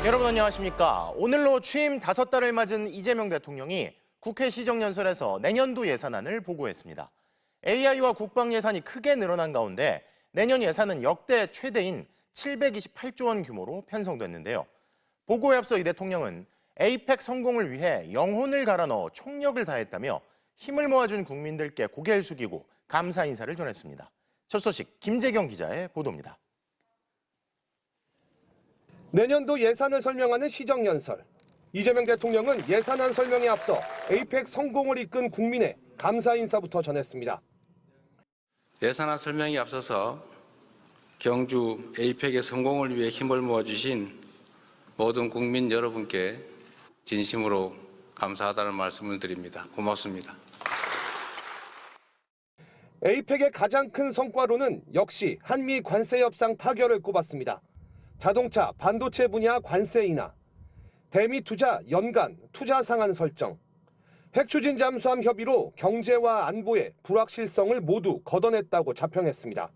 여러분 안녕하십니까. 오늘로 취임 5달을 맞은 이재명 대통령이 국회 시정연설에서 내년도 예산안을 보고했습니다. AI와 국방 예산이 크게 늘어난 가운데 내년 예산은 역대 최대인 728조 원 규모로 편성됐는데요. 보고에 앞서 이 대통령은 에이펙 성공을 위해 영혼을 갈아 넣어 총력을 다했다며 힘을 모아준 국민들께 고개를 숙이고 감사 인사를 전했습니다. 첫 소식 김재경 기자의 보도입니다. 내년도 예산을 설명하는 시정연설. 이재명 대통령은 예산안 설명에 앞서 에이펙 성공을 이끈 국민에 감사 인사부터 전했습니다. 예산안 설명에 앞서서 경주 에이펙의 성공을 위해 힘을 모아주신 모든 국민 여러분께 진심으로 감사하다는 말씀을 드립니다. 고맙습니다. 에이펙의 가장 큰 성과로는 역시 한미 관세 협상 타결을 꼽았습니다. 자동차, 반도체 분야 관세 인하, 대미 투자 연간 투자 상한 설정, 핵추진 잠수함 협의로 경제와 안보의 불확실성을 모두 걷어냈다고 자평했습니다.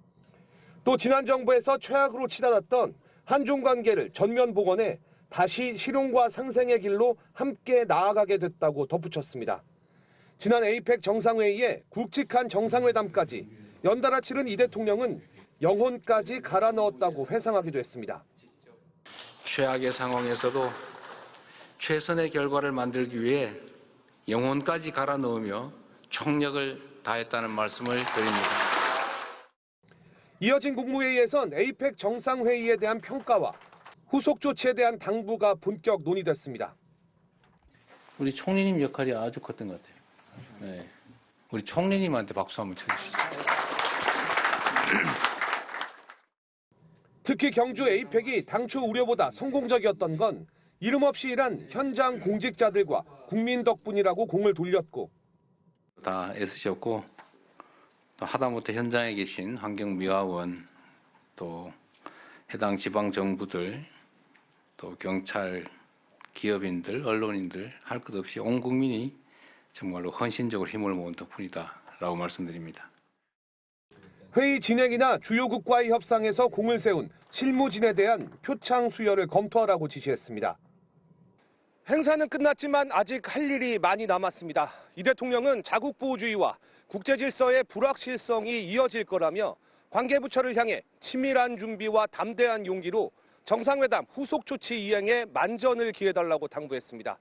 또 지난 정부에서 최악으로 치닫았던 한중 관계를 전면 복원해 다시 실용과 상생의 길로 함께 나아가게 됐다고 덧붙였습니다. 지난 에이펙 정상회의에 굵직한 정상회담까지 연달아 치른 이 대통령은 영혼까지 갈아 넣었다고 회상하기도 했습니다. 최악의 상황에서도 최선의 결과를 만들기 위해 영혼까지 갈아 넣으며 총력을 다했다는 말씀을 드립니다. 이어진 국무회의에선 에이펙 정상회의에 대한 평가와 후속 조치에 대한 당부가 본격 논의됐습니다. 우리 총리님 역할이 아주 컸던 것 같아요. 네. 우리 총리님한테 박수 한번 쳐주시죠. 특히 경주 에이펙이 당초 우려보다 성공적이었던 건 이름 없이 일한 현장 공직자들과 국민 덕분이라고 공을 돌렸고 다 애쓰셨고 또 하다못해 현장에 계신 환경미화원 또 해당 지방정부들 또 경찰, 기업인들, 언론인들 할 것 없이 온 국민이 정말로 헌신적으로 힘을 모은 덕분이다라고 말씀드립니다. 회의 진행이나 주요국과의 협상에서 공을 세운 실무진에 대한 표창 수여를 검토하라고 지시했습니다. 행사는 끝났지만 아직 할 일이 많이 남았습니다. 이 대통령은 자국보호주의와 국제질서의 불확실성이 이어질 거라며 관계부처를 향해 치밀한 준비와 담대한 용기로 정상회담 후속 조치 이행에 만전을 기해달라고 당부했습니다.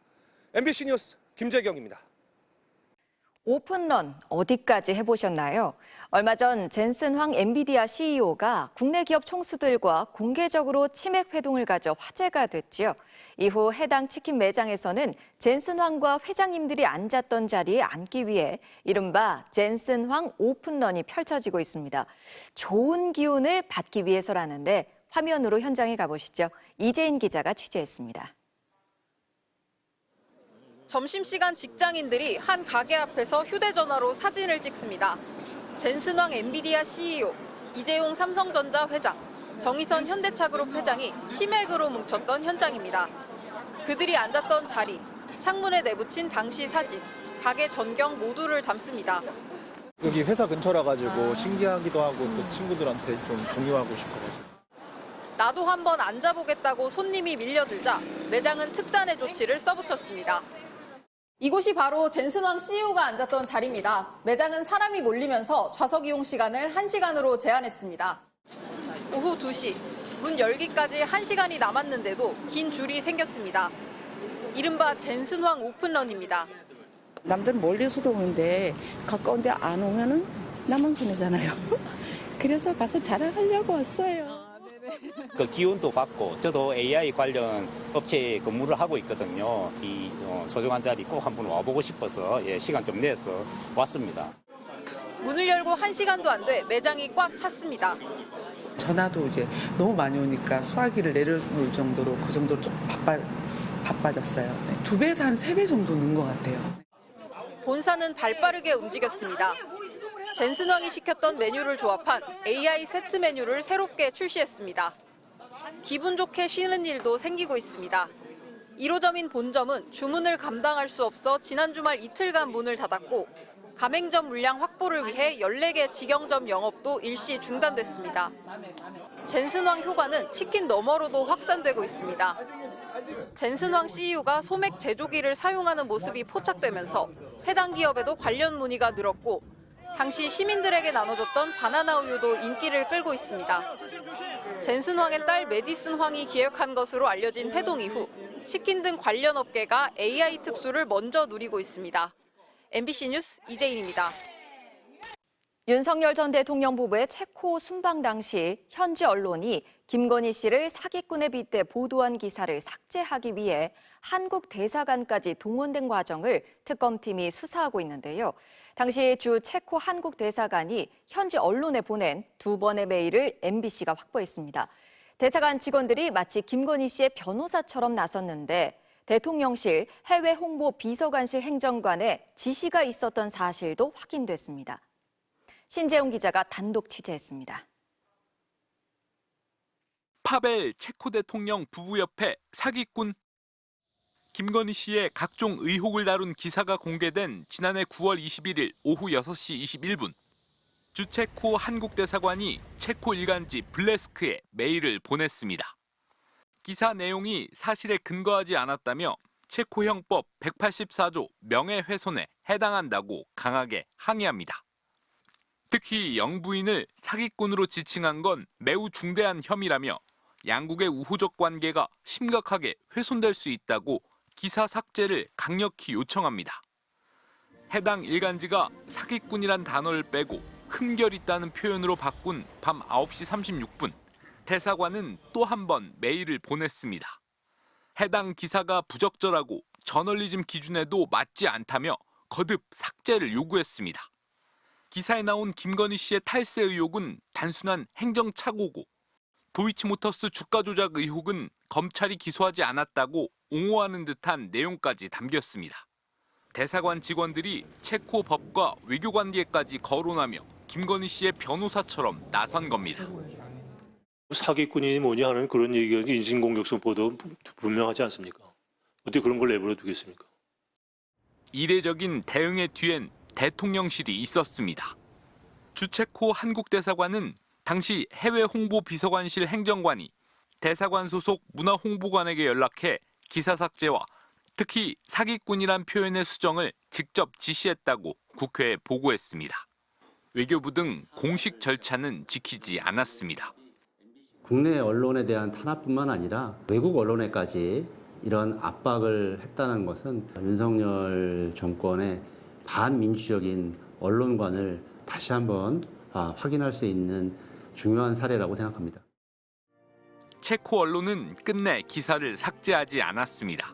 MBC 뉴스 김재경입니다. 오픈런 어디까지 해보셨나요? 얼마 전 젠슨 황 엔비디아 CEO가 국내 기업 총수들과 공개적으로 치맥 회동을 가져 화제가 됐지요. 이후 해당 치킨 매장에서는 젠슨 황과 회장님들이 앉았던 자리에 앉기 위해 이른바 젠슨 황 오픈런이 펼쳐지고 있습니다. 좋은 기운을 받기 위해서라는데 화면으로 현장에 가보시죠. 이재인 기자가 취재했습니다. 점심시간 직장인들이 한 가게 앞에서 휴대전화로 사진을 찍습니다. 젠슨 황 엔비디아 CEO, 이재용 삼성전자 회장, 정의선 현대차그룹 회장이 치맥으로 뭉쳤던 현장입니다. 그들이 앉았던 자리, 창문에 내붙인 당시 사진, 가게 전경 모두를 담습니다. 여기 회사 근처라 가지고 신기하기도 하고 또 친구들한테 좀 공유하고 싶어가지고. 나도 한번 앉아보겠다고 손님이 밀려들자 매장은 특단의 조치를 써붙였습니다. 이곳이 바로 젠슨 황 CEO가 앉았던 자리입니다. 매장은 사람이 몰리면서 좌석 이용 시간을 1시간으로 제한했습니다. 오후 2시, 문 열기까지 1시간이 남았는데도 긴 줄이 생겼습니다. 이른바 젠슨 황 오픈런입니다. 남들은 멀리서도 오는데 가까운데 안 오면은 나만 손해잖아요. 그래서 가서 자랑하려고 왔어요. 그 기운도 받고 저도 AI 관련 업체에 근무를 하고 있거든요. 이 소중한 자리 꼭 한번 와보고 싶어서 시간 좀 내서 왔습니다. 문을 열고 1시간도 안 돼 매장이 꽉 찼습니다. 전화도 이제 너무 많이 오니까 수화기를 내려놓을 정도로 그 정도로 좀 바빠졌어요. 2배에서 한 3배 정도 는 것 같아요. 본사는 발빠르게 움직였습니다. 젠슨 황이 시켰던 메뉴를 조합한 AI 세트 메뉴를 새롭게 출시했습니다. 기분 좋게 쉬는 일도 생기고 있습니다. 1호점인 본점은 주문을 감당할 수 없어 지난 주말 이틀간 문을 닫았고 가맹점 물량 확보를 위해 14개 직영점 영업도 일시 중단됐습니다. 젠슨황 효과는 치킨 너머로도 확산되고 있습니다. 젠슨황 CEO가 소맥 제조기를 사용하는 모습이 포착되면서 해당 기업에도 관련 문의가 늘었고 당시 시민들에게 나눠줬던 바나나 우유도 인기를 끌고 있습니다. 젠슨 황의 딸 메디슨 황이 기획한 것으로 알려진 회동 이후 치킨 등 관련 업계가 AI 특수를 먼저 누리고 있습니다. MBC 뉴스 이재인입니다. 윤석열 전 대통령 부부의 체코 순방 당시 현지 언론이 김건희 씨를 사기꾼에 빗대 보도한 기사를 삭제하기 위해 한국 대사관까지 동원된 과정을 특검팀이 수사하고 있는데요. 당시 주 체코 한국 대사관이 현지 언론에 보낸 2번의 메일을 MBC가 확보했습니다. 대사관 직원들이 마치 김건희 씨의 변호사처럼 나섰는데 대통령실 해외 홍보 비서관실 행정관의 지시가 있었던 사실도 확인됐습니다. 신재용 기자가 단독 취재했습니다. 파벨 체코 대통령 부부 옆에 사기꾼. 김건희 씨의 각종 의혹을 다룬 기사가 공개된 지난해 9월 21일 오후 6시 21분. 주체코 한국 대사관이 체코 일간지 블레스크에 메일을 보냈습니다. 기사 내용이 사실에 근거하지 않았다며 체코 형법 184조 명예훼손에 해당한다고 강하게 항의합니다. 특히 영부인을 사기꾼으로 지칭한 건 매우 중대한 혐의라며 양국의 우호적 관계가 심각하게 훼손될 수 있다고 기사 삭제를 강력히 요청합니다. 해당 일간지가 사기꾼이란 단어를 빼고 흠결 있다는 표현으로 바꾼 밤 9시 36분, 대사관은 또 한 번 메일을 보냈습니다. 해당 기사가 부적절하고 저널리즘 기준에도 맞지 않다며 거듭 삭제를 요구했습니다. 기사에 나온 김건희 씨의 탈세 의혹은 단순한 행정착오고 도이치모터스 주가 조작 의혹은 검찰이 기소하지 않았다고 옹호하는 듯한 내용까지 담겼습니다. 대사관 직원들이 체코 법과 외교관계까지 거론하며 김건희 씨의 변호사처럼 나선 겁니다. 사기꾼이 뭐냐 하는 그런 얘기가 인신공격성 보도 분명하지 않습니까? 어떻게 그런 걸 내버려 두겠습니까? 이례적인 대응의 뒤엔 대통령실이 있었습니다. 주체코 한국대사관은 당시 해외 홍보 비서관실 행정관이 대사관 소속 문화홍보관에게 연락해 기사 삭제와 특히 사기꾼이란 표현의 수정을 직접 지시했다고 국회에 보고했습니다. 외교부 등 공식 절차는 지키지 않았습니다. 국내 언론에 대한 탄압뿐만 아니라 외국 언론에까지 이런 압박을 했다는 것은 윤석열 정권의 반민주적인 언론관을 다시 한번 확인할 수 있는 중요한 사례라고 생각합니다. 체코 언론은 끝내 기사를 삭제하지 않았습니다.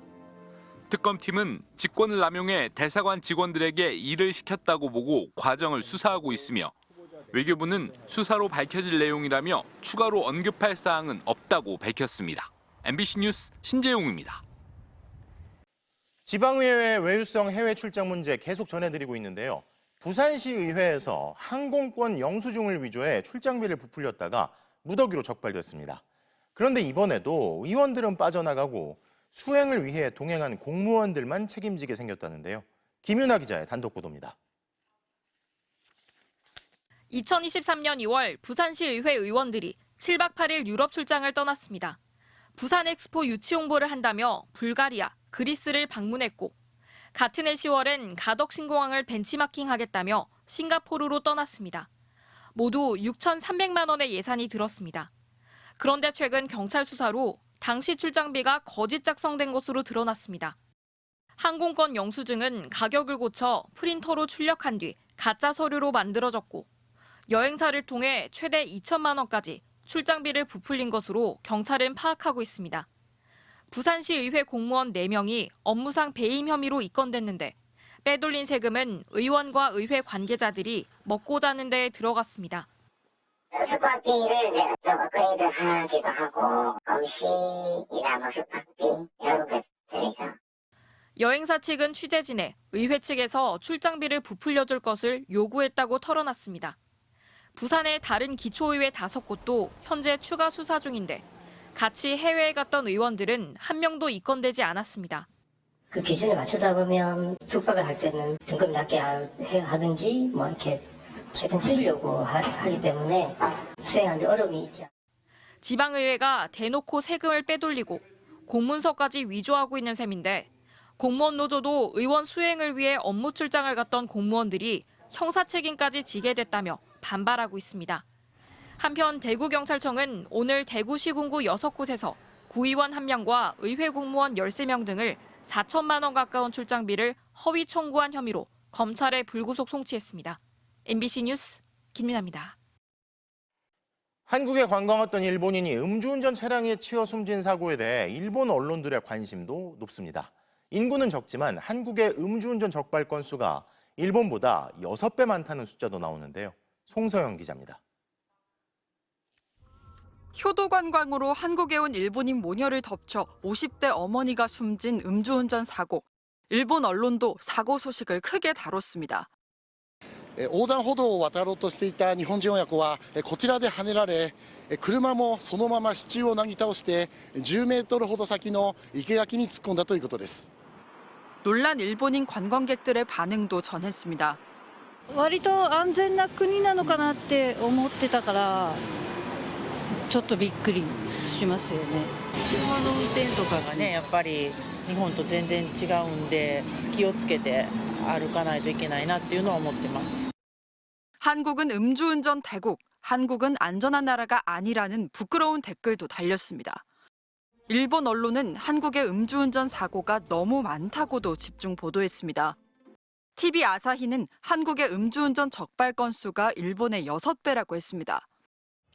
특검팀은 직권을 남용해 대사관 직원들에게 일을 시켰다고 보고 과정을 수사하고 있으며 외교부는 수사로 밝혀질 내용이라며 추가로 언급할 사항은 없다고 밝혔습니다. MBC 뉴스 신재용입니다. 지방의회 외유성 해외 출장 문제 계속 전해드리고 있는데요. 부산시 의회에서 항공권 영수증을 위조해 출장비를 부풀렸다가 무더기로 적발됐습니다. 그런데 이번에도 의원들은 빠져나가고 수행을 위해 동행한 공무원들만 책임지게 생겼다는데요. 김윤아 기자의 단독 보도입니다. 2023년 2월 부산시 의회 의원들이 7박 8일 유럽 출장을 떠났습니다. 부산 엑스포 유치 홍보를 한다며 불가리아, 그리스를 방문했고 같은 해 10월엔 가덕신공항을 벤치마킹하겠다며 싱가포르로 떠났습니다. 모두 6,300만 원의 예산이 들었습니다. 그런데 최근 경찰 수사로 당시 출장비가 거짓 작성된 것으로 드러났습니다. 항공권 영수증은 가격을 고쳐 프린터로 출력한 뒤 가짜 서류로 만들어졌고 여행사를 통해 최대 2천만 원까지 출장비를 부풀린 것으로 경찰은 파악하고 있습니다. 부산시 의회 공무원 4명이 업무상 배임 혐의로 입건됐는데 빼돌린 세금은 의원과 의회 관계자들이 먹고 자는 데에 들어갔습니다. 숙박비를 이제 좀 업그레이드 하기도 하고 음식이나 뭐 숙박비 이런 게 들리죠. 여행사 측은 취재진에 의회 측에서 출장비를 부풀려줄 것을 요구했다고 털어놨습니다. 부산의 다른 기초의회 5곳도 현재 추가 수사 중인데 같이 해외에 갔던 의원들은 한 명도 입건되지 않았습니다. 그 기준에 맞추다 보면 숙박을 할 때는 등급 낮게 하든지 뭐 이렇게 최대한 줄이려고 하기 때문에 수행하는데 어려움이 있지. 지방의회가 대놓고 세금을 빼돌리고 공문서까지 위조하고 있는 셈인데 공무원 노조도 의원 수행을 위해 업무 출장을 갔던 공무원들이 형사 책임까지 지게 됐다며 반발하고 있습니다. 한편 대구경찰청은 오늘 대구시군구 6곳에서 구의원 1명과 의회 공무원 13명 등을 4천만 원 가까운 출장비를 허위 청구한 혐의로 검찰에 불구속 송치했습니다. MBC 뉴스 김민아입니다. 한국에 관광 왔던 일본인이 음주운전 차량에 치여 숨진 사고에 대해 일본 언론들의 관심도 높습니다. 인구는 적지만 한국의 음주운전 적발 건수가 일본보다 6배 많다는 숫자도 나오는데요. 송서영 기자입니다. 효도 관광으로 한국에 온 일본인 모녀를 덮쳐 50대 어머니가 숨진 음주운전 사고. 일본 언론도 사고 소식을 크게 다뤘습니다. 横断歩道を渡ろうとしていた日本人親子はこちらではねられ、車もそのまま支柱をなぎ倒して10メートルほど先の生垣に突っ込んだということです。 놀란 일본인 관광객들의 반응도 전했습니다. 割と安全な国なのかなって思ってたからちょっとびっくりしますよね。車の運転とかがね、やっぱり日本と全然違うんで気をつけて歩かないといけないなっていうのは思ってます。 한국은 음주운전 대국, 한국은 안전한 나라가 아니라는 부끄러운 댓글도 달렸습니다. 일본 언론은 한국의 음주운전 사고가 너무 많다고도 집중 보도했습니다. TV 아사히는 한국의 음주운전 적발 건수가 일본의 6배라고 했습니다.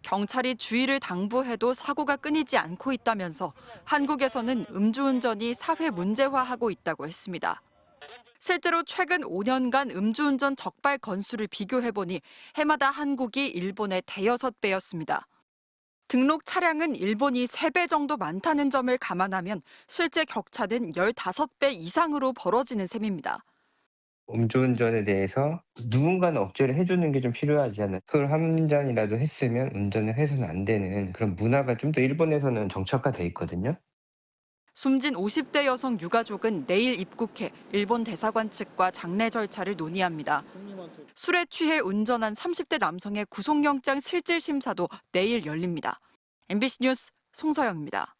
경찰이 주의를 당부해도 사고가 끊이지 않고 있다면서 한국에서는 음주운전이 사회 문제화하고 있다고 했습니다. 실제로 최근 5년간 음주운전 적발 건수를 비교해보니 해마다 한국이 일본의 대여섯 배였습니다. 등록 차량은 일본이 3배 정도 많다는 점을 감안하면 실제 격차는 15배 이상으로 벌어지는 셈입니다. 음주운전에 대해서 누군가는 억제를 해주는 게 좀 필요하지 않나. 술 한 잔이라도 했으면 운전을 해서는 안 되는 그런 문화가 좀 더 일본에서는 정착화돼 있거든요. 숨진 50대 여성 유가족은 내일 입국해 일본 대사관 측과 장례 절차를 논의합니다. 술에 취해 운전한 30대 남성의 구속영장 실질 심사도 내일 열립니다. MBC 뉴스 송서영입니다.